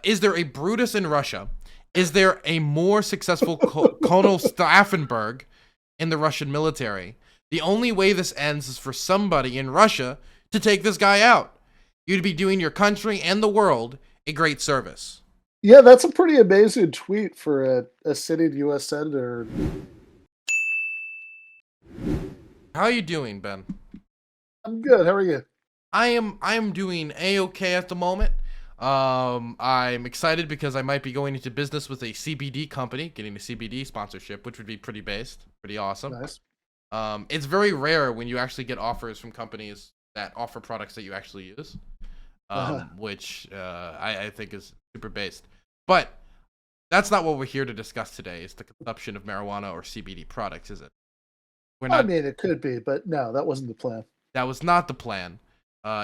Is there a Brutus in Russia? Is there a more successful Colonel Staffenberg in the Russian military? The only way this ends is for somebody in Russia to take this guy out. You'd be doing your country and the world a great service. Yeah, that's a pretty amazing tweet for a sitting U.S. senator. How are you doing, Ben? I'm good. How are you? I am doing a-okay at the moment. I'm excited because I might be going into business with a CBD company, getting a CBD sponsorship, which would be pretty awesome. Nice. It's very rare when you actually get offers from companies that offer products that you actually use, Uh-huh. which I think is super based. But that's not what we're here to discuss today. Is the consumption of marijuana or CBD products? Is it? We're I not. mean, it could be, but no, that wasn't the plan. That was not the plan.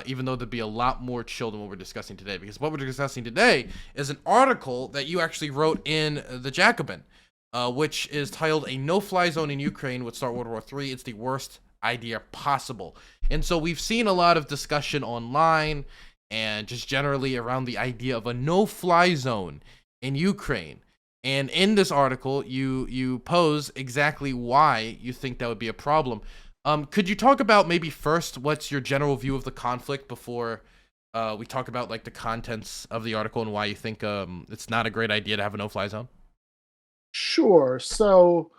Even though there'd be a lot more chill than what we're discussing today, because what we're discussing today is an article that you actually wrote in the Jacobin, which is titled "A No-Fly Zone in Ukraine Would Start World War III. It's the worst idea possible." And so we've seen a lot of discussion online and just generally around the idea of a no-fly zone in Ukraine. And in this article, you pose exactly why you think that would be a problem. Could you talk about maybe first what's your general view of the conflict before we talk about like the contents of the article and why you think it's not a great idea to have a no-fly zone? Sure. So,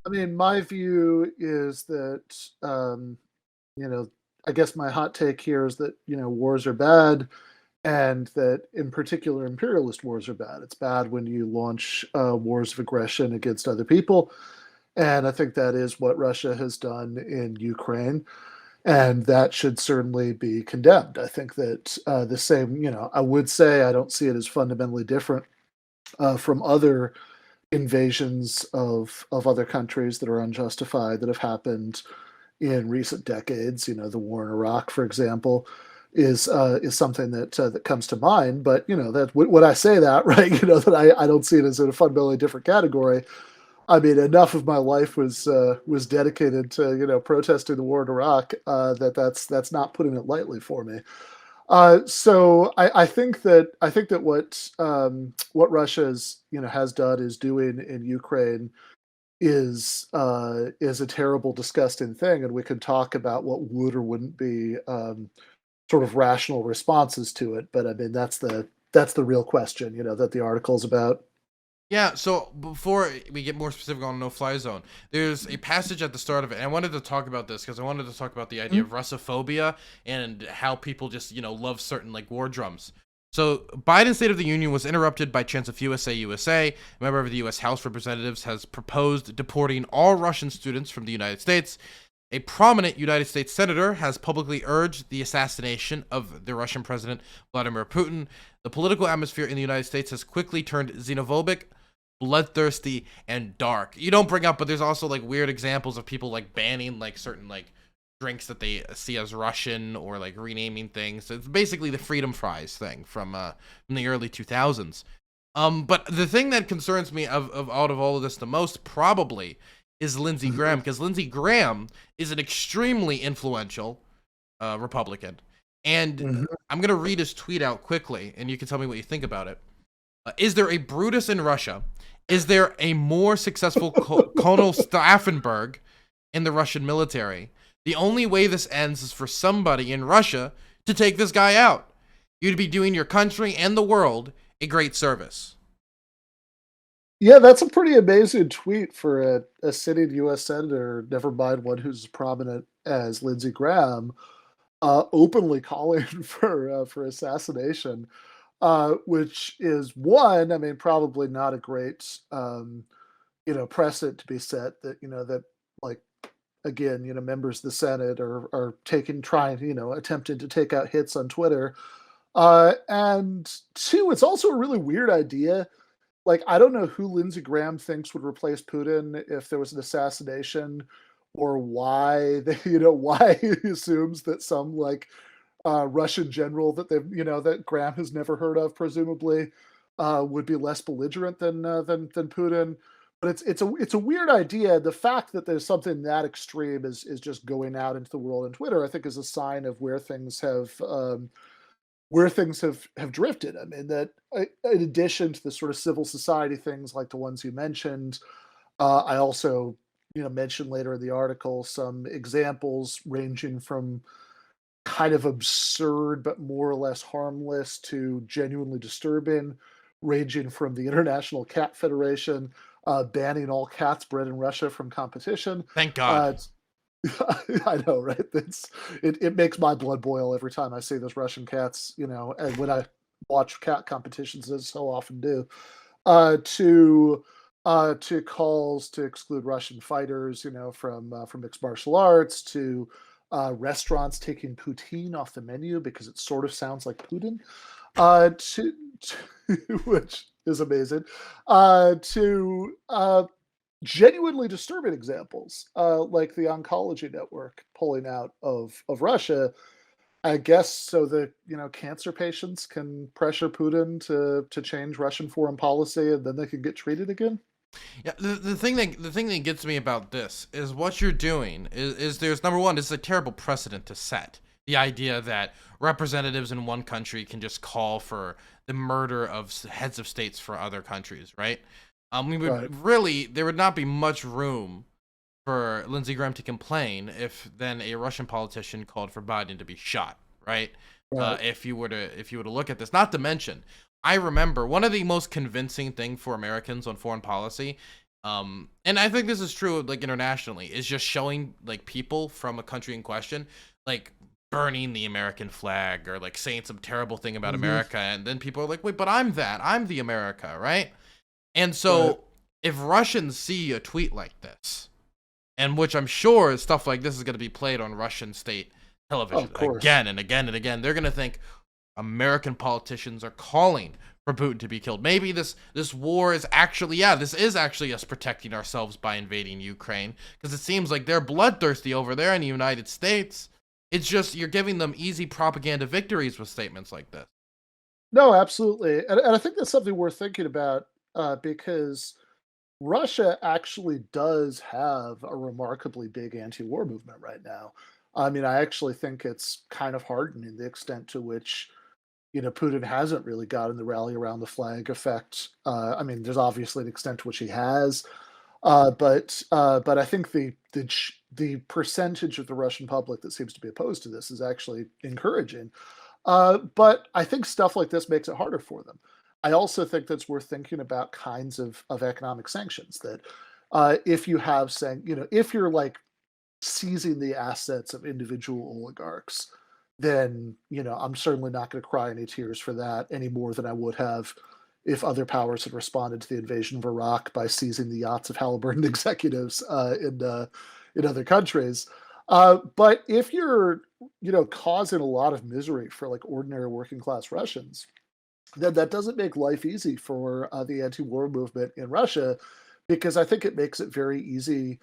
I mean, my view is that, you know, I guess my hot take here is that, wars are bad and that in particular imperialist wars are bad. It's bad when you launch wars of aggression against other people. And I think that is what Russia has done in Ukraine. And that should certainly be condemned. I think that the same, I would say I don't see it as fundamentally different from other invasions of other countries that are unjustified that have happened in recent decades. The war in Iraq, for example, is something that comes to mind. But that when I say that, right, that I don't see it as in a fundamentally different category. I mean, enough of my life was dedicated to protesting the war in Iraq that's not putting it lightly for me. So I think that what Russia's has done is doing in Ukraine is a terrible, disgusting thing, and we can talk about what would or wouldn't be sort of rational responses to it. But I mean, that's the real question, that the article's about. Yeah, so before we get more specific on no-fly zone, there's a passage at the start of it, and I wanted to talk about this because I wanted to talk about the idea of Russophobia and how people just, love certain like war drums. So Biden's State of the Union was interrupted by chants of USA. A member of the U.S. House of Representatives has proposed deporting all Russian students from the United States. A prominent United States senator has publicly urged the assassination of the Russian President Vladimir Putin. The political atmosphere in the United States has quickly turned xenophobic, bloodthirsty, and dark. You don't bring up, but there's also like weird examples of people like banning like certain like drinks that they see as Russian or like renaming things. So it's basically the freedom fries thing from the early 2000s. But the thing that concerns me of out of all of this the most probably is Lindsey Graham, because Lindsey Graham is an extremely influential Republican. And Mhm. I'm going to read his tweet out quickly, and you can tell me what you think about it. Is there a Brutus in Russia? Is there a more successful Colonel Staffenberg in the Russian military? The only way this ends is for somebody in Russia to take this guy out. You'd be doing your country and the world a great service. Yeah, that's a pretty amazing tweet for a sitting U.S. senator, never mind one who's as prominent as Lindsey Graham, openly calling for assassination, which is one. I mean, probably not a great precedent to be set. That like again, members of the Senate are attempting to take out hits on Twitter. And two, it's also a really weird idea. Like, I don't know who Lindsey Graham thinks would replace Putin if there was an assassination, or why why he assumes that some like Russian general that Graham has never heard of, presumably, would be less belligerent than Putin. But it's a weird idea. The fact that there's something that extreme is just going out into the world on Twitter, I think, is a sign of where things have drifted. I mean, that in addition to the sort of civil society things like the ones you mentioned, I also, mentioned later in the article some examples ranging from kind of absurd but more or less harmless to genuinely disturbing, ranging from the International Cat Federation banning all cats bred in Russia from competition. Thank God. Uh, I know, right? It makes my blood boil every time I see those Russian cats, and when I watch cat competitions, as I so often do, to calls to exclude Russian fighters, from mixed martial arts, to restaurants taking poutine off the menu because it sort of sounds like Putin, to which is amazing, to genuinely disturbing examples, like the Oncology Network pulling out of Russia, I guess, so that cancer patients can pressure Putin to change Russian foreign policy, and then they can get treated again. Yeah, the thing that gets me about this is what you're doing is there's number one, it's a terrible precedent to set. The idea that representatives in one country can just call for the murder of heads of states for other countries, right? We Right, would really there would not be much room for Lindsey Graham to complain if then a Russian politician called for Biden to be shot, right? right. If you were to look at this, not to mention, I remember one of the most convincing thing for Americans on foreign policy, and I think this is true like internationally, is just showing like people from a country in question, like burning the American flag or like saying some terrible thing about Mhm. America, and then people are like, wait, but I'm the America, right? And Right. so if Russians see a tweet like this, and which I'm sure stuff like this is going to be played on Russian state television Of course. again and again and again. They're going to think American politicians are calling for Putin to be killed. Maybe this war is actually, yeah, this is actually us protecting ourselves by invading Ukraine, because it seems like they're bloodthirsty over there in the United States. It's just you're giving them easy propaganda victories with statements like this. No, absolutely, and I think that's something worth thinking about, because Russia actually does have a remarkably big anti-war movement right now. I mean, I actually think it's kind of hardening the extent to which, Putin hasn't really gotten the rally around the flag effect. I mean, there's obviously an extent to which he has, but I think the percentage of the Russian public that seems to be opposed to this is actually encouraging. But I think stuff like this makes it harder for them. I also think that's worth thinking about kinds of economic sanctions that, if you have saying, if you're like seizing the assets of individual oligarchs, then, I'm certainly not going to cry any tears for that any more than I would have if other powers had responded to the invasion of Iraq by seizing the yachts of Halliburton executives in other countries. But if you're, causing a lot of misery for like ordinary working class Russians, then that doesn't make life easy for the anti-war movement in Russia, because I think it makes it very easy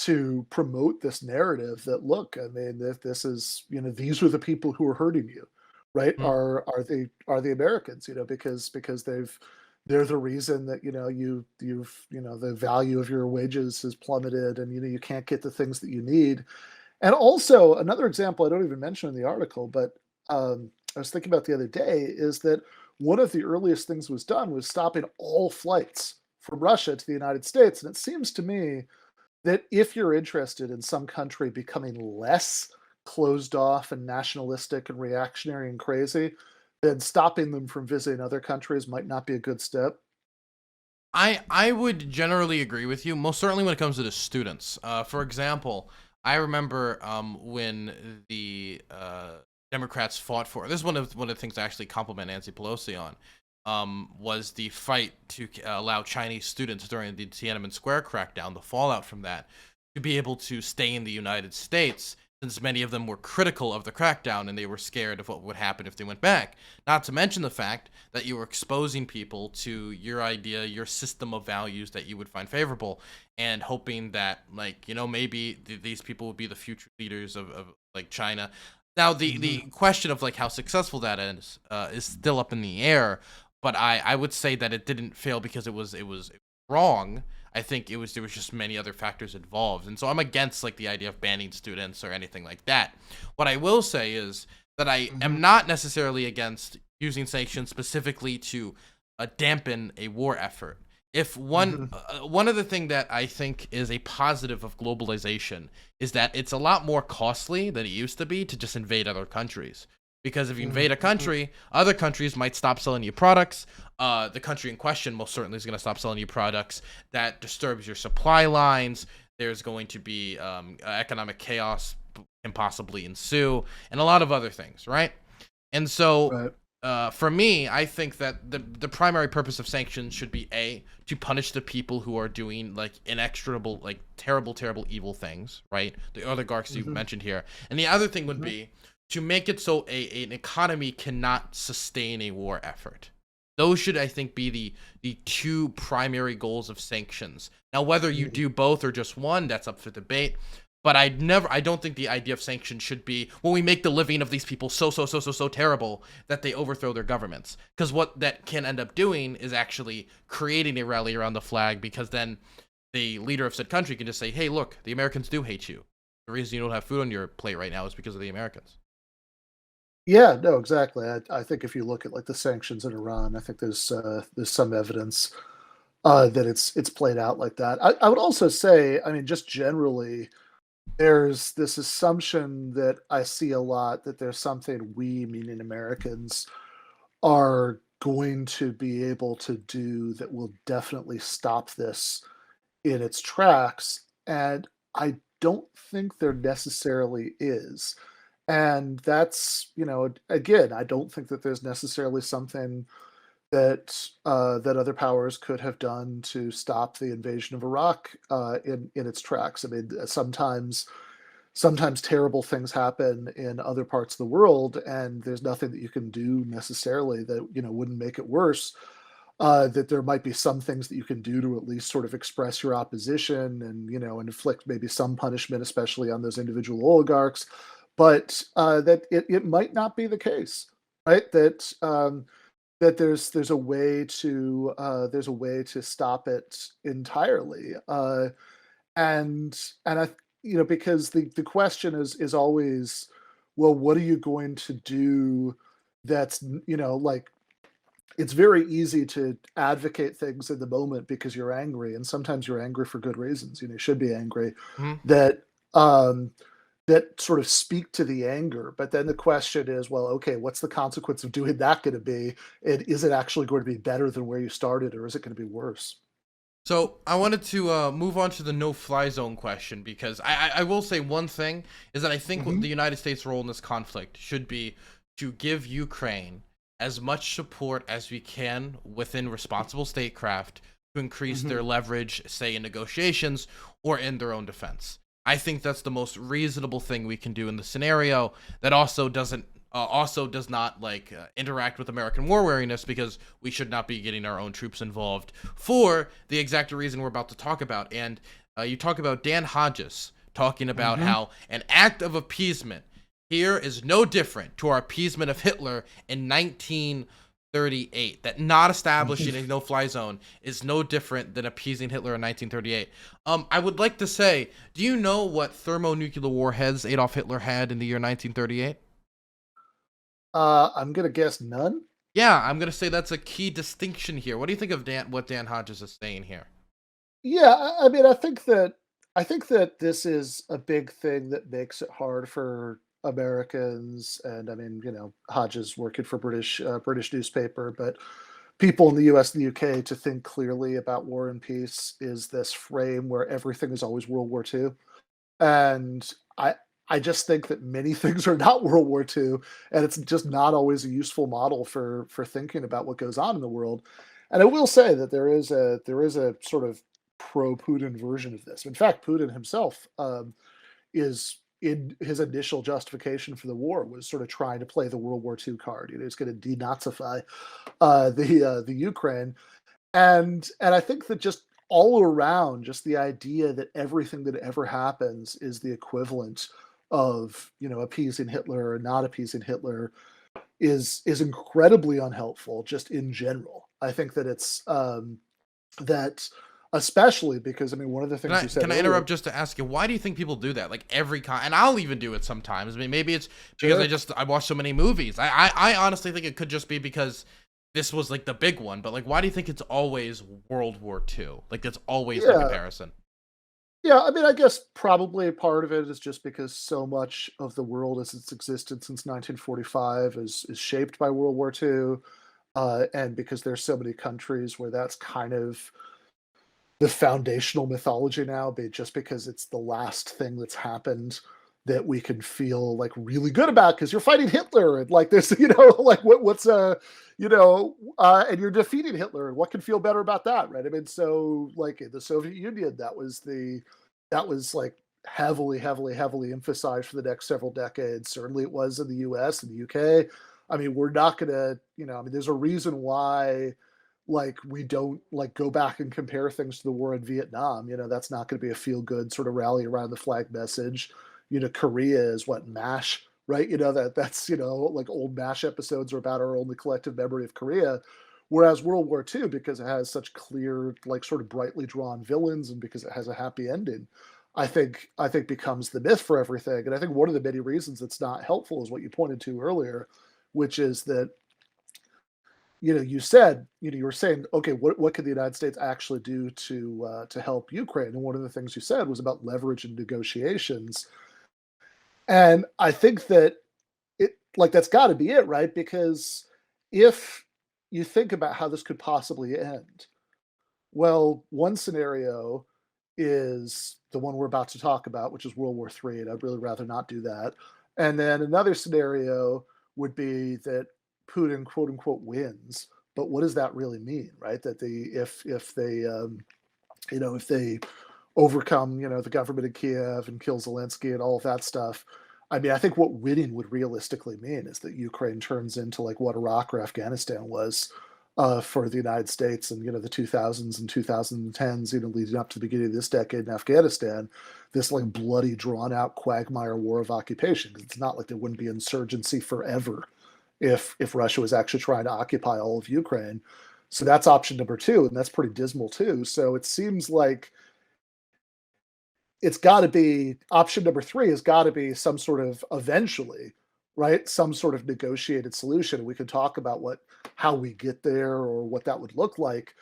to promote this narrative that, look, I mean, if this is, these are the people who are hurting you, right? Hmm. Are the Americans, because they're the reason that the value of your wages has plummeted, and you can't get the things that you need. And also another example I don't even mention in the article, but I was thinking about the other day, is that one of the earliest things was done was stopping all flights from Russia to the United States, and it seems to me that if you're interested in some country becoming less closed off and nationalistic and reactionary and crazy, then stopping them from visiting other countries might not be a good step. I would generally agree with you, most certainly when it comes to the students. For example, I remember when the Democrats fought for this is one of the things I actually compliment Nancy Pelosi on. Was the fight to allow Chinese students during the Tiananmen Square crackdown, the fallout from that, to be able to stay in the United States, since many of them were critical of the crackdown and they were scared of what would happen if they went back. Not to mention the fact that you were exposing people to your idea, your system of values that you would find favorable, and hoping that, like, maybe these people would be the future leaders of like China. Now, the Mhm. question of like how successful that is still up in the air, but I would say that it didn't fail because it was wrong. I think there was just many other factors involved, and so I'm against like the idea of banning students or anything like that. What I will say is that I Hmm. am not necessarily against using sanctions specifically to dampen a war effort. If Hmm. one other thing that I think is a positive of globalization is that it's a lot more costly than it used to be to just invade other countries. Because if you invade a Hmm. country, other countries might stop selling you products. The country in question most certainly is going to stop selling you products. That disturbs your supply lines. There's going to be economic chaos can possibly ensue, and a lot of other things, right? And so, Right. for me, I think that the primary purpose of sanctions should be a to punish the people who are doing like inextricable, like terrible, terrible, evil things, right? The oligarchs you Hmm. mentioned here, and the other thing would Hmm. be to make it so an economy cannot sustain a war effort. Those should, I think, be the two primary goals of sanctions. Now, whether you Hmm. do both or just one, that's up for debate. But I don't think the idea of sanctions should be, well, we make the living of these people so terrible that they overthrow their governments. Because what that can end up doing is actually creating a rally around the flag, because then the leader of said country can just say, hey, look, the Americans do hate you. The reason you don't have food on your plate right now is because of the Americans. Yeah, no, exactly. I think if you look at like the sanctions in Iran, I think there's some evidence that it's played out like that. I would also say, I mean, just generally, there's this assumption that I see a lot that there's something we, meaning Americans, are going to be able to do that will definitely stop this in its tracks. And I don't think there necessarily is. And that's, again, I don't think that there's necessarily something that other powers could have done to stop the invasion of Iraq in its tracks. I mean, sometimes terrible things happen in other parts of the world, and there's nothing that you can do necessarily that wouldn't make it worse. That there might be some things that you can do to at least sort of express your opposition and and inflict maybe some punishment, especially on those individual oligarchs, but that it might not be the case, right? That there's a way to stop it entirely, and I because the question is always, well, what are you going to do that's like, it's very easy to advocate things in the moment because you're angry, and sometimes you're angry for good reasons. You should be angry Hmm. that um, that sort of speak to the anger. But then the question is, well, okay, what's the consequence of doing that going to be? And is it actually going to be better than where you started, or is it going to be worse? So I wanted to move on to the no-fly zone question, because I will say one thing is that I think what Hmm. the United States' role in this conflict should be to give Ukraine as much support as we can within responsible statecraft to increase Hmm. their leverage, say in negotiations or in their own defense. I think that's the most reasonable thing we can do in the scenario that also does not like interact with American war weariness, because we should not be getting our own troops involved for the exact reason we're about to talk about. And you talk about Dan Hodges talking about Hmm. how an act of appeasement here is no different to our appeasement of Hitler in 1938. That not establishing a no-fly zone is no different than appeasing Hitler in 1938. I would like to say, do you know what thermonuclear warheads Adolf Hitler had in the year 1938? I'm gonna guess none. Yeah, I'm gonna say that's a key distinction here. What do you think of what Dan Hodges is saying here? Yeah, I mean, I think that this is a big thing that makes it hard for Americans, and I mean, Hodges working for British newspaper, but people in the U.S. and the UK to think clearly about war and peace is this frame where everything is always World War II, and I just think that many things are not World War II, and it's just not always a useful model for thinking about what goes on in the world. And I will say that there is a sort of pro-Putin version of this. In fact, Putin himself is in his initial justification for the war was sort of trying to play the World War II card. He's going to denazify the Ukraine, and I think that just all around, just the idea that everything that ever happens is the equivalent of appeasing Hitler or not appeasing Hitler is incredibly unhelpful just in general. I think that it's that especially because, I mean, one of the things you said Can I earlier. interrupt just to ask you, why do you think people do that? Like every and I'll even do it sometimes. I mean, maybe it's because Sure. I watch so many movies. I honestly think it could just be because this was like the big one. But like, why do you think it's always World War II? Like that's always the Yeah. comparison. Yeah, I mean, I guess probably part of it is just because so much of the world as it's existed since 1945 is shaped by World War II, and because there's so many countries where that's kind of the foundational mythology now, just because it's the last thing that's happened that we can feel like really good about because you're fighting Hitler and like this, like what's and you're defeating Hitler and what can feel better about that, right? I mean, so like in the Soviet Union, that was like heavily, heavily, heavily emphasized for the next several decades. Certainly it was in the US and the UK. I mean, we're not gonna, I mean, there's a reason why like we don't like go back and compare things to the war in Vietnam. That's not going to be a feel good sort of rally around the flag message. Korea is what MASH, right? That's like old MASH episodes are about our only collective memory of Korea. Whereas World War II, because it has such clear, like sort of brightly drawn villains, and because it has a happy ending, I think becomes the myth for everything. And I think one of the many reasons it's not helpful is what you pointed to earlier, which is that you said, you were saying, okay, what could the United States actually do to help Ukraine? And one of the things you said was about leverage and negotiations. And I think that that's got to be it, right? Because if you think about how this could possibly end, well, one scenario is the one we're about to talk about, which is World War III, and I'd really rather not do that. And then another scenario would be that Putin, quote unquote, wins. But what does that really mean, right? That if they overcome, the government in Kiev and kill Zelensky and all of that stuff. I mean, I think what winning would realistically mean is that Ukraine turns into like what Iraq or Afghanistan was for the United States in the 2000s and 2010s, leading up to the beginning of this decade in Afghanistan, this like bloody, drawn out quagmire war of occupation. Because it's not like there wouldn't be insurgency forever if Russia was actually trying to occupy all of Ukraine. So that's option number two, and that's pretty dismal too. So it seems like it's got to be option number three has got to be some sort of eventually, right? Some sort of negotiated solution. We could talk about how we get there or what that would look like.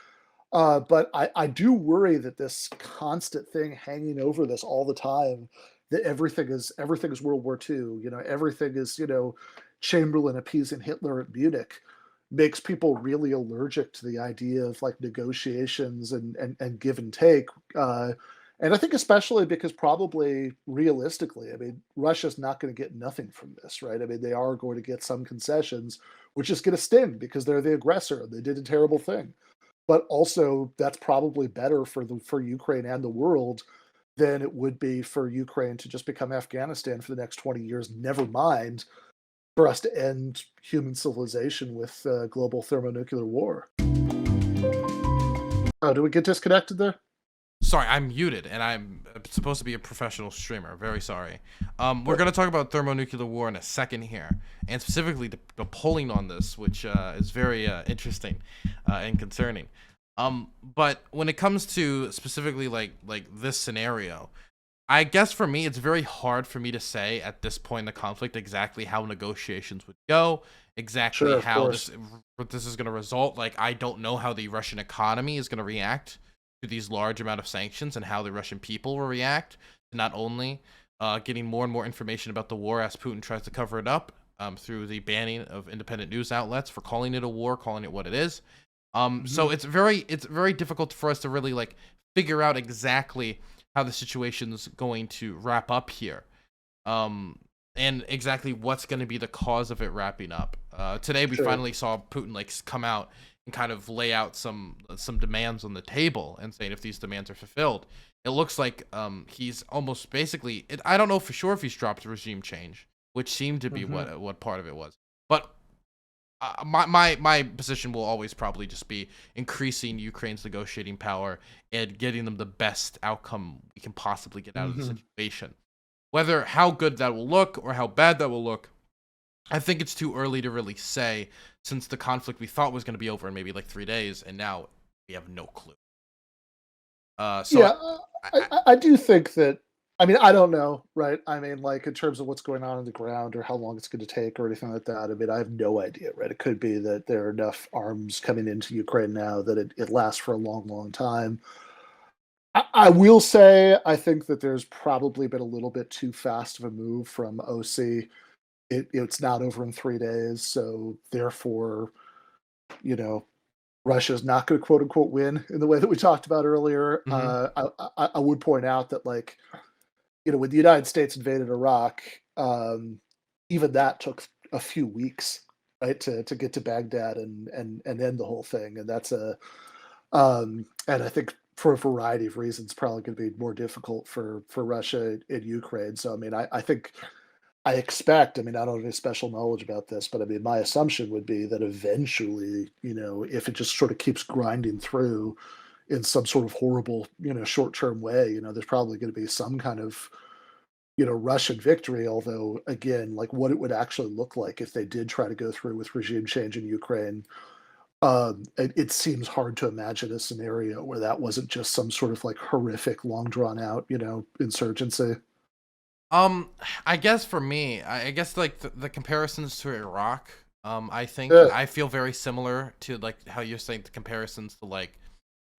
But I do worry that this constant thing hanging over this all the time, that everything is World War II. Everything is Chamberlain appeasing Hitler at Munich, makes people really allergic to the idea of like negotiations and give and take. And I think especially because probably realistically, I mean, Russia's not going to get nothing from this, right? I mean, they are going to get some concessions, which is going to sting because they're the aggressor and they did a terrible thing. But also, that's probably better for Ukraine and the world than it would be for Ukraine to just become Afghanistan for the next 20 years. Never mind for us to end human civilization with global thermonuclear war. Oh, do we get disconnected there? Sorry, I'm muted, and I'm supposed to be a professional streamer. Very sorry. We're going to talk about thermonuclear war in a second here, and specifically the polling on this, which is very interesting and concerning. But when it comes to specifically like this scenario, I guess for me, it's very hard for me to say at this point in the conflict exactly how negotiations would go, exactly Sure, of how course. this is going to result. Like, I don't know how the Russian economy is going to react to these large amount of sanctions and how the Russian people will react to not only getting more and more information about the war as Putin tries to cover it up through the banning of independent news outlets for calling it a war, calling it what it is. So Mhm. it's very difficult for us to really like figure out exactly how the situation's going to wrap up here, and exactly what's going to be the cause of it wrapping up. Today we Sure. finally saw Putin like come out and kind of lay out some demands on the table and saying if these demands are fulfilled, it looks like he's almost basically. I don't know for sure if he's dropped regime change, which seemed to be Mhm. what part of it was, but my position will always probably just be increasing Ukraine's negotiating power and getting them the best outcome we can possibly get out of the Mhm. situation. Whether how good that will look or how bad that will look, I think it's too early to really say since the conflict we thought was going to be over in maybe like 3 days and now we have no clue. So Yeah, I I do think that. I mean, I don't know, right? I mean, like in terms of what's going on the ground or how long it's going to take or anything like that. I mean, I have no idea, right? It could be that there are enough arms coming into Ukraine now that it lasts for a long, long time. I will say, I think that there's probably been a little bit too fast of a move from OC. It's not over in 3 days, so therefore, you know, Russia's not going to quote unquote win in the way that we talked about earlier. mhm. I would point out that, like, when the United States invaded Iraq, even that took a few weeks, right, to get to Baghdad and end the whole thing, and that's and I think for a variety of reasons, probably going to be more difficult for Russia in Ukraine. So I mean, I think I expect. I mean, I don't have any special knowledge about this, but I mean, my assumption would be that eventually, if it just sort of keeps grinding through in some sort of horrible, short-term way, there's probably going to be some kind of, Russian victory. Although, again, like what it would actually look like if they did try to go through with regime change in Ukraine, it seems hard to imagine a scenario where that wasn't just some sort of like horrific, long drawn out, insurgency. Um, I guess for me, I guess like the comparisons to Iraq, I think Yeah. I feel very similar to like how you're saying the comparisons to like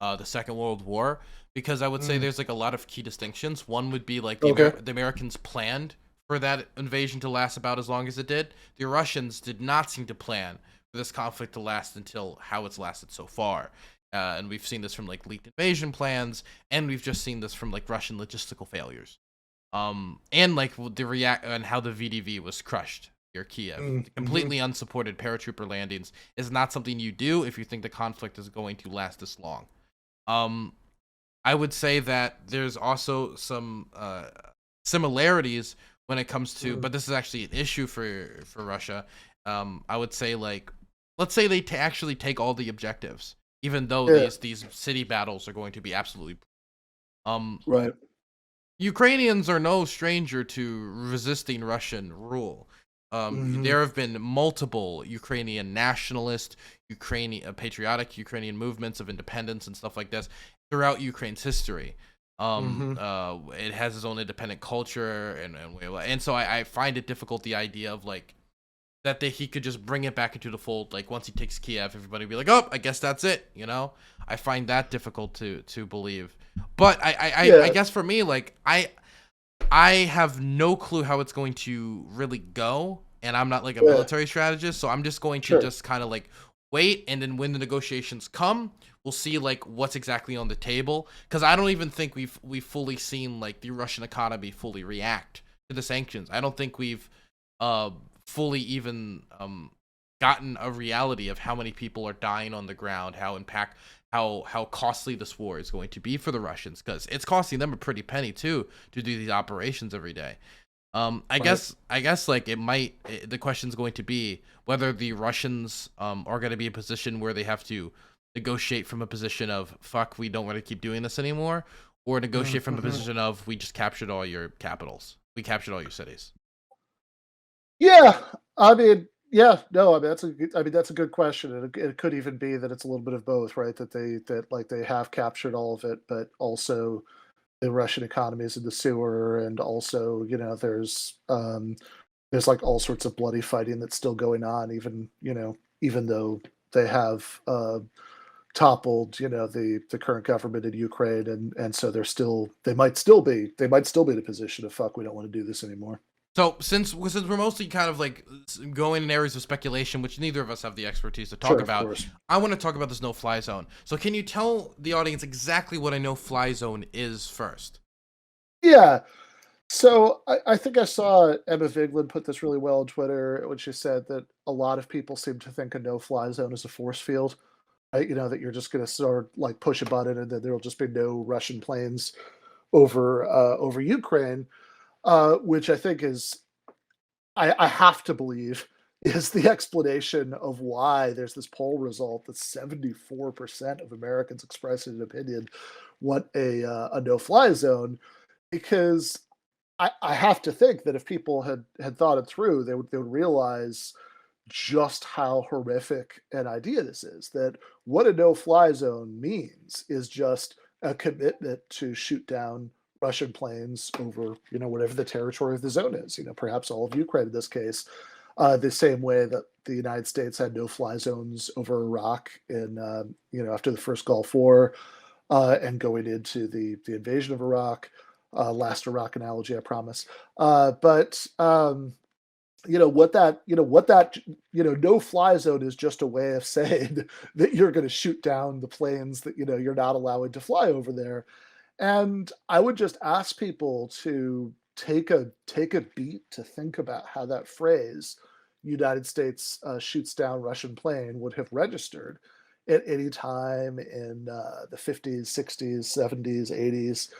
the Second World War, because I would say Mm, there's like a lot of key distinctions. One would be like okay. The Americans planned for that invasion to last about as long as it did. The Russians did not seem to plan for this conflict to last until how it's lasted so far. And we've seen this from like leaked invasion plans, and we've just seen this from like Russian logistical failures. And like the react and how the VDV was crushed near Kiev. The Mm-hmm. completely unsupported paratrooper landings is not something you do if you think the conflict is going to last this long. Um, I would say that there's also some similarities when it comes to, Mm, but this is actually an issue for Russia. I would say like, let's say they actually take all the objectives, even though yeah. these city battles are going to be absolutely um Right. Ukrainians are no stranger to resisting Russian rule. Hmm. There have been multiple Ukrainian nationalist, Ukrainian patriotic Ukrainian movements of independence and stuff like this throughout Ukraine's history. Hmm. It has its own independent culture, and so I find it difficult the idea of like that he could just bring it back into the fold. Like once he takes Kiev, everybody would be like, "Oh, I guess that's it." I find that difficult to believe. But I Yeah. guess for me, like I have no clue how it's going to really go, and I'm not like a Yeah. military strategist, so I'm just going to Sure. just kind of like wait, and then when the negotiations come, we'll see like what's exactly on the table. Because I don't even think we've fully seen like the Russian economy fully react to the sanctions. I don't think we've uh fully even gotten a reality of how many people are dying on the ground, how costly this war is going to be for the Russians, because it's costing them a pretty penny too to do these operations every day. Right. I guess like the question's going to be whether the Russians are going to be in a position where they have to negotiate from a position of fuck, we don't want to keep doing this anymore, or negotiate from a Hmm. position of we just captured all your capitals, we captured all your cities. Yeah. I mean, yeah. No. I mean, that's a good question, and it could even be that it's a little bit of both, right? That like they have captured all of it, but also the Russian economy is in the sewer, and also, there's like all sorts of bloody fighting that's still going on, even though they have toppled, the current government in Ukraine, and so they might still be in a position of fuck, we don't want to do this anymore. So since we're mostly kind of like going in areas of speculation, which neither of us have the expertise to talk Sure, of about, course. I want to talk about this no-fly zone. So can you tell the audience exactly what a no-fly zone is first? Yeah. So I think I saw Emma Vigeland put this really well on Twitter when she said that a lot of people seem to think a no-fly zone is a force field, right? That you're just going to sort of like push a button and then there'll just be no Russian planes over Ukraine, which I think is I have to believe is the explanation of why there's this poll result that 74% of Americans expressing an opinion want a no-fly zone, because I have to think that if people had thought it through, they would realize just how horrific an idea this is. That what a no-fly zone means is just a commitment to shoot down Russian planes over, whatever the territory of the zone is. Perhaps all of Ukraine in this case, the same way that the United States had no-fly zones over Iraq in, after the first Gulf War, and going into the invasion of Iraq. Last Iraq analogy, I promise. But no fly zone is just a way of saying that you're going to shoot down the planes that you're not allowing to fly over there. And I would just ask people to take a beat to think about how that phrase "United States shoots down Russian plane" would have registered at any time in the 50s, 60s, 70s, 80s,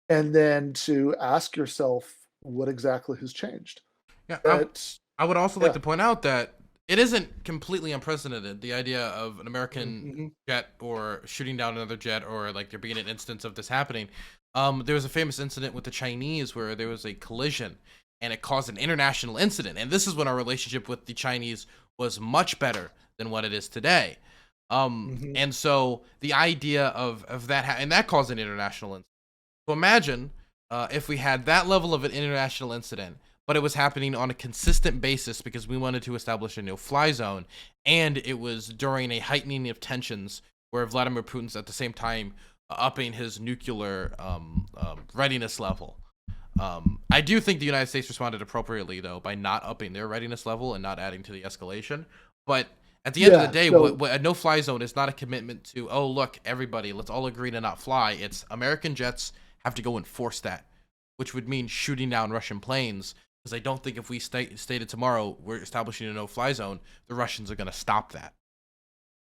and then to ask yourself what exactly has changed. Yeah, That I would also like Yeah. to point out that it isn't completely unprecedented. The idea of an American Mhm. jet or shooting down another jet, or like there being an instance of this happening. There was a famous incident with the Chinese where there was a collision and it caused an international incident. And this is when our relationship with the Chinese was much better than what it is today. Mhm. And so the idea of that, and that caused an international incident. So imagine if we had that level of an international incident, but it was happening on a consistent basis because we wanted to establish a no-fly zone, and it was during a heightening of tensions where Vladimir Putin's at the same time upping his nuclear readiness level. I do think the United States responded appropriately, though, by not upping their readiness level and not adding to the escalation. But at the end of the Yeah, day, no, a no-fly zone is not a commitment to, oh, look, everybody, let's all agree to not fly. It's American jets have to go enforce that, which would mean shooting down Russian planes. Because I don't think if we stated tomorrow we're establishing a no-fly zone, the Russians are going to stop that.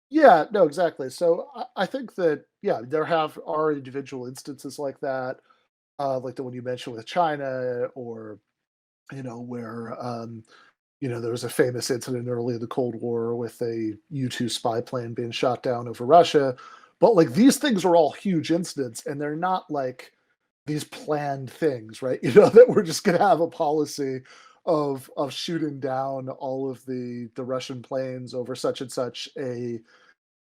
yeah, no, exactly. So I think that, yeah, are individual instances like that, like the one you mentioned with China, or where there was a famous incident early in the Cold War with a U-2 spy plane being shot down over Russia. But like these things are all huge incidents, and they're not like these planned things, right? That we're just going to have a policy of shooting down all of the Russian planes over such and such a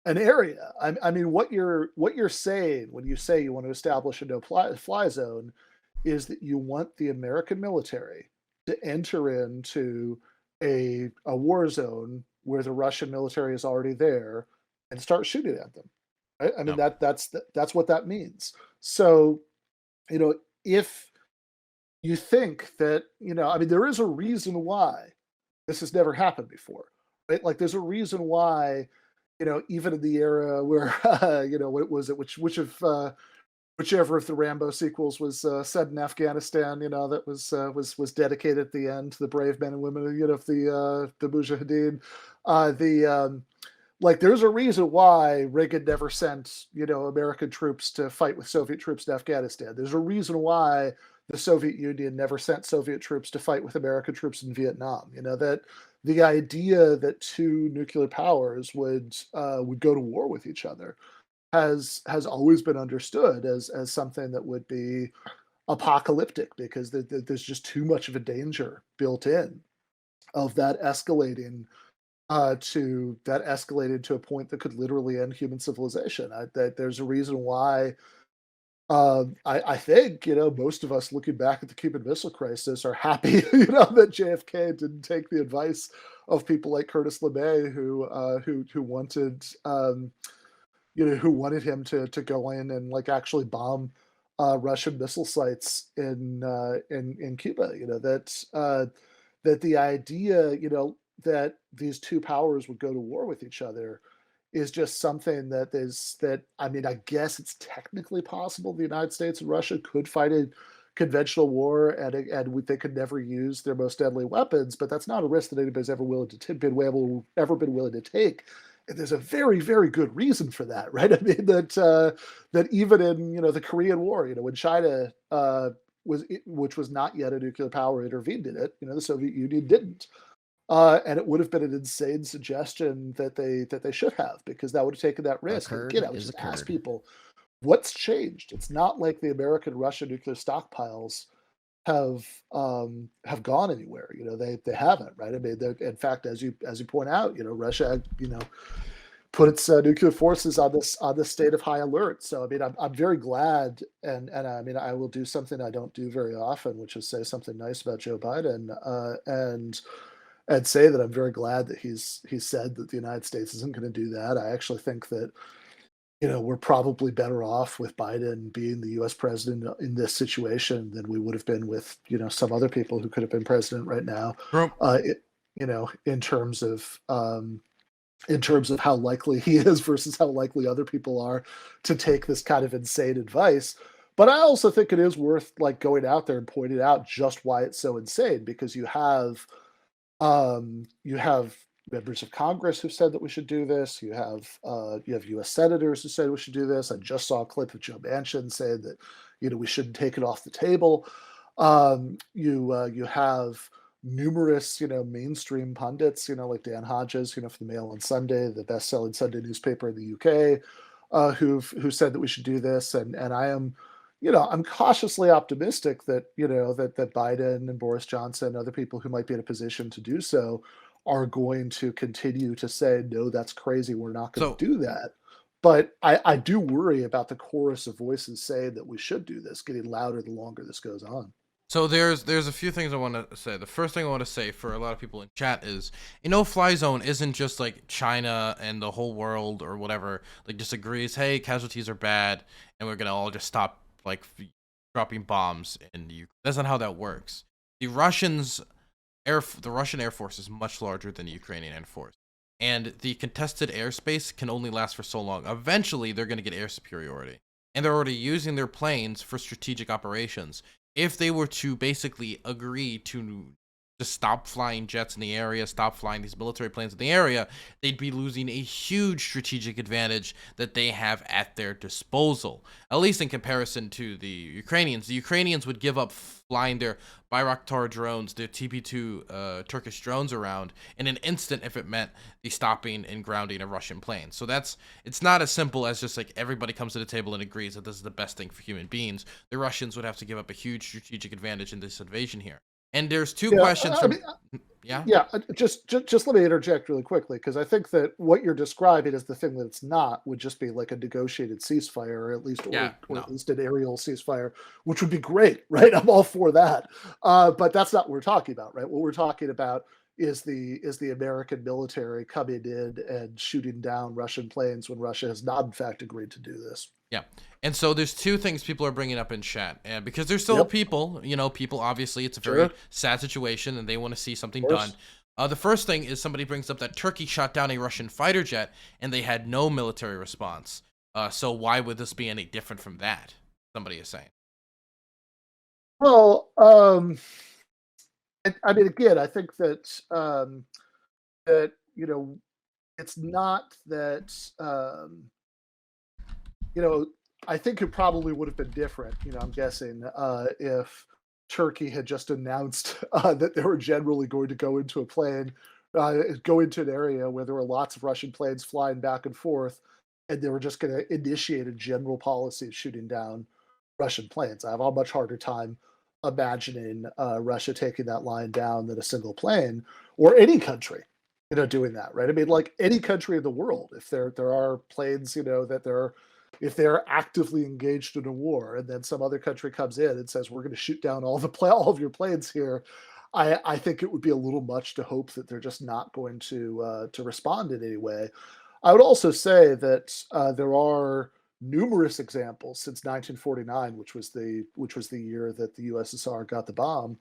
an area. I mean, what you're saying when you say you want to establish a no-fly zone is that you want the American military to enter into a war zone where the Russian military is already there and start shooting at them. Right? I mean, No, that's what that means. So, you know, if you think that, I mean, there is a reason why this has never happened before, right? Like, there's a reason why, even in the era where, what was it, whichever of the Rambo sequels was set in Afghanistan, that was dedicated at the end to the brave men and women, of the Mujahideen. The Like, there's a reason why Reagan never sent, American troops to fight with Soviet troops in Afghanistan. There's a reason why the Soviet Union never sent Soviet troops to fight with American troops in Vietnam. That the idea that two nuclear powers would go to war with each other has always been understood as something that would be apocalyptic, because there's just too much of a danger built in of that escalated to a point that could literally end human civilization. There's a reason why. I think most of us looking back at the Cuban Missile Crisis are happy that JFK didn't take the advice of people like Curtis LeMay, who wanted him to go in and like actually bomb Russian missile sites in Cuba. That the idea that these two powers would go to war with each other is just something that I mean, I guess it's technically possible the United States and Russia could fight a conventional war, and they could never use their most deadly weapons, but that's not a risk that anybody's ever been willing to take. And there's a very, very good reason for that, right? I mean, that even in the Korean War, when China which was not yet a nuclear power, intervened in it, the Soviet Union didn't. And it would have been an insane suggestion that they should have, because that would have taken that A risk. And again, curd I would is a just ask curd. people, what's changed? It's not like the American Russian nuclear stockpiles have gone anywhere. They haven't, right? I mean, in fact, as you point out, Russia, put its nuclear forces on this state of high alert. So I mean, I'm very glad, and I mean, I will do something I don't do very often, which is say something nice about Joe Biden, and say that I'm very glad that he's said that the United States isn't going to do that. I actually think that we're probably better off with Biden being the U.S. president in this situation than we would have been with some other people who could have been president right now. Trump. It, in terms of how likely he is versus how likely other people are to take this kind of insane advice. But I also think it is worth like going out there and pointing out just why it's so insane, because you have members of Congress who said that we should do this. You have U.S. senators who said we should do this. I just saw a clip of Joe Manchin saying that we shouldn't take it off the table. You have numerous mainstream pundits like Dan Hodges for the Mail on Sunday, the best-selling Sunday newspaper in the UK, who said that we should do this, and I am. I'm cautiously optimistic that that Biden and Boris Johnson, other people who might be in a position to do so, are going to continue to say, no, that's crazy. We're not going So to do that. But I do worry about the chorus of voices saying that we should do this getting louder the longer this goes on. So there's a few things I want to say. The first thing I want to say for a lot of people in chat is, fly zone isn't just like China and the whole world or whatever like just agrees, hey, casualties are bad, and we're gonna all just stop like dropping bombs in Ukraine. That's not how that works. The Russian Air Force is much larger than the Ukrainian Air Force, and the contested airspace can only last for so long. Eventually, they're gonna get air superiority, and they're already using their planes for strategic operations. If they were to basically agree to just stop flying jets in the area, stop flying these military planes in the area, they'd be losing a huge strategic advantage that they have at their disposal, at least in comparison to the Ukrainians. The Ukrainians would give up flying their Bayraktar drones, their TP2 Turkish drones around in an instant if it meant the stopping and grounding a Russian plane. So it's not as simple as just like everybody comes to the table and agrees that this is the best thing for human beings. The Russians would have to give up a huge strategic advantage in this invasion here. And there's two questions from yeah. Yeah, just let me interject really quickly, because I think that what you're describing as the thing that it's not would just be like a negotiated ceasefire, or at least at least an aerial ceasefire, which would be great, right? I'm all for that. But that's not what we're talking about, right? What we're talking about is the American military coming in and shooting down Russian planes when Russia has not, in fact, agreed to do this. Yeah. And so there's two things people are bringing up in chat, and because there's still people, people, obviously it's a very sad situation and they want to see something done. The first thing is somebody brings up that Turkey shot down a Russian fighter jet and they had no military response. So why would this be any different from that? Somebody is saying. Well, I mean, again, I think that that it's not that I think it probably would have been different. I'm guessing if Turkey had just announced that they were generally going to go into an area where there were lots of Russian planes flying back and forth, and they were just going to initiate a general policy of shooting down Russian planes. I have a much harder time imagining Russia taking that line down than a single plane, or any country, doing that, right? I mean, like any country in the world, if there are planes, if they're actively engaged in a war, and then some other country comes in and says we're going to shoot down all of your planes here, I think it would be a little much to hope that they're just not going to respond in any way. I would also say that there are numerous examples since 1949, which was the year that the USSR got the bomb.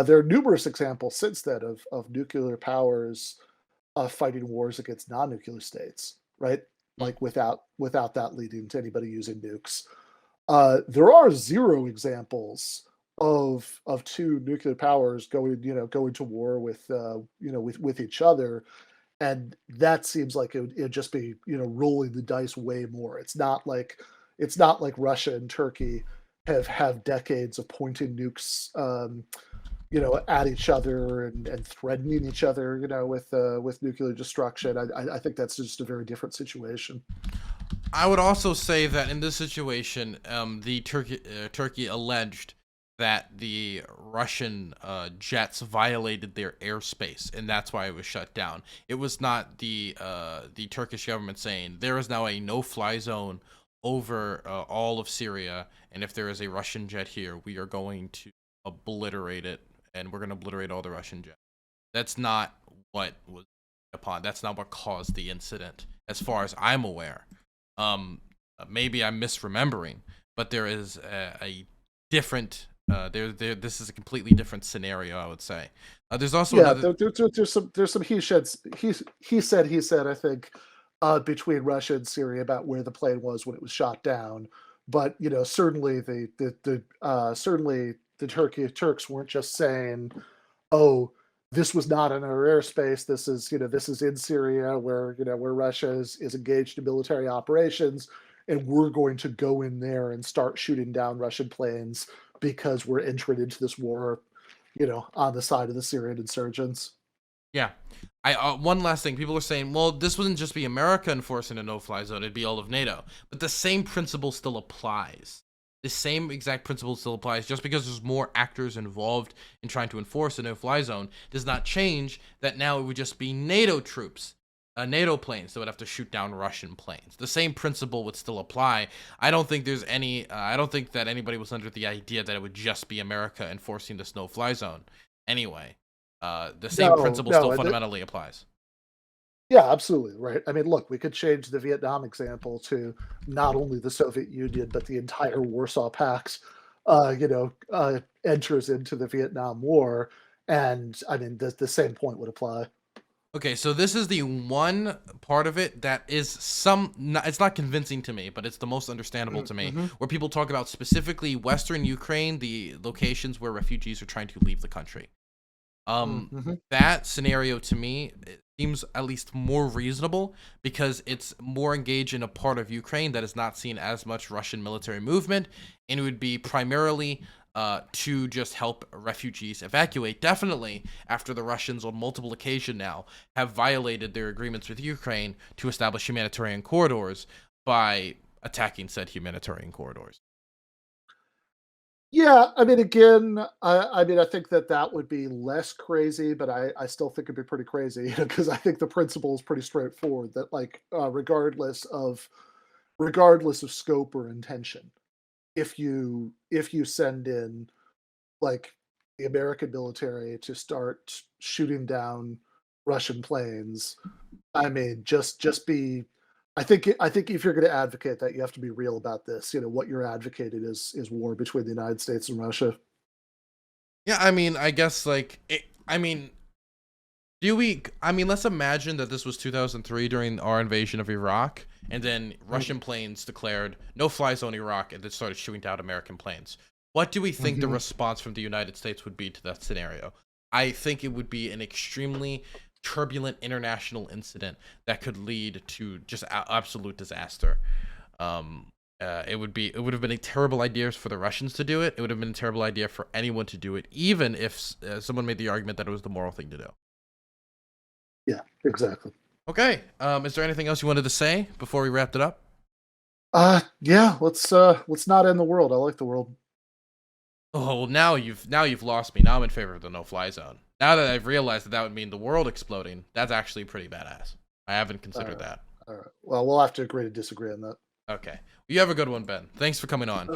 There are numerous examples since then of nuclear powers fighting wars against non-nuclear states, right? Like without that leading to anybody using nukes. There are zero examples of two nuclear powers going to war with each other, and that seems like it'd just be rolling the dice way more. It's not like Russia and Turkey have decades of pointing nukes at each other and threatening each other with nuclear destruction. I think that's just a very different situation. I would also say that in this situation, the Turkey alleged that the Russian jets violated their airspace, and that's why it was shut down. It was not the Turkish government saying there is now a no-fly zone over all of Syria, and if there is a Russian jet here, we are going to obliterate it, and we're going to obliterate all the Russian jets. That's not what was upon. That's not what caused the incident, as far as I'm aware. Maybe I'm misremembering, but there is a different. This is a completely different scenario, I would say. There's also Yeah, another. there's some he said, I think, between Russia and Syria about where the plane was when it was shot down. But certainly certainly the Turks weren't just saying, "Oh, this was not in our airspace. This is in Syria where where Russia is engaged in military operations, and we're going to go in there and start shooting down Russian planes because we're entering into this war, on the side of the Syrian insurgents." Yeah. I one last thing. People are saying, well, this wouldn't just be America enforcing a no-fly zone; it'd be all of NATO. But the same principle still applies. The same exact principle still applies. Just because there's more actors involved in trying to enforce a no-fly zone does not change that now it would just be NATO troops, NATO planes that would have to shoot down Russian planes. The same principle would still apply. I don't think there's any. I don't think that anybody was under the idea that it would just be America enforcing this no-fly zone. Anyway. The same No, principle still no, fundamentally applies. yeah, absolutely, right. I mean, look, we could change the Vietnam example to not only the Soviet Union but the entire Warsaw Pact, enters into the Vietnam War, and I mean, the same point would apply. Okay, so this is the one part of it that is it's not convincing to me, but it's the most understandable to me, Mm-hmm. where people talk about specifically Western Ukraine, the locations where refugees are trying to leave the country. Mm-hmm. That scenario to me it seems at least more reasonable because it's more engaged in a part of Ukraine that is not seen as much Russian military movement, and it would be primarily to just help refugees evacuate. Definitely after the Russians on multiple occasions now have violated their agreements with Ukraine to establish humanitarian corridors by attacking said humanitarian corridors. Yeah, I mean, again, I think that would be less crazy, but I still think it'd be pretty crazy, because I think the principle is pretty straightforward. That, like, regardless of scope or intention, if you send in, like, the American military to start shooting down Russian planes, I mean, just be. I think if you're going to advocate that, you have to be real about this. What you're advocating is war between the United States and Russia. Yeah, I mean, I guess like I mean, do we? I mean, let's imagine that this was 2003 during our invasion of Iraq, and then Russian planes declared no fly zone Iraq, and then started shooting down American planes. What do we think the Mm-hmm. response from the United States would be to that scenario? I think it would be an extremely turbulent international incident that could lead to just absolute disaster. It would have been a terrible idea for the Russians to do it. It would have been a terrible idea for anyone to do it, even if someone made the argument that it was the moral thing to do. Yeah, exactly. Okay. Is there anything else you wanted to say before we wrapped it up? Yeah. Let's not end the world. I like the world. Oh, well, now you've lost me. Now I'm in favor of the no-fly zone. Now that I've realized that that would mean the world exploding, that's actually pretty badass. I haven't All considered right. that. All right. Well, we'll have to agree to disagree on that. Okay. You have a good one, Ben. Thanks for coming on.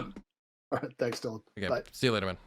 All right. Thanks, Dylan. Okay. Bye. See you later, man.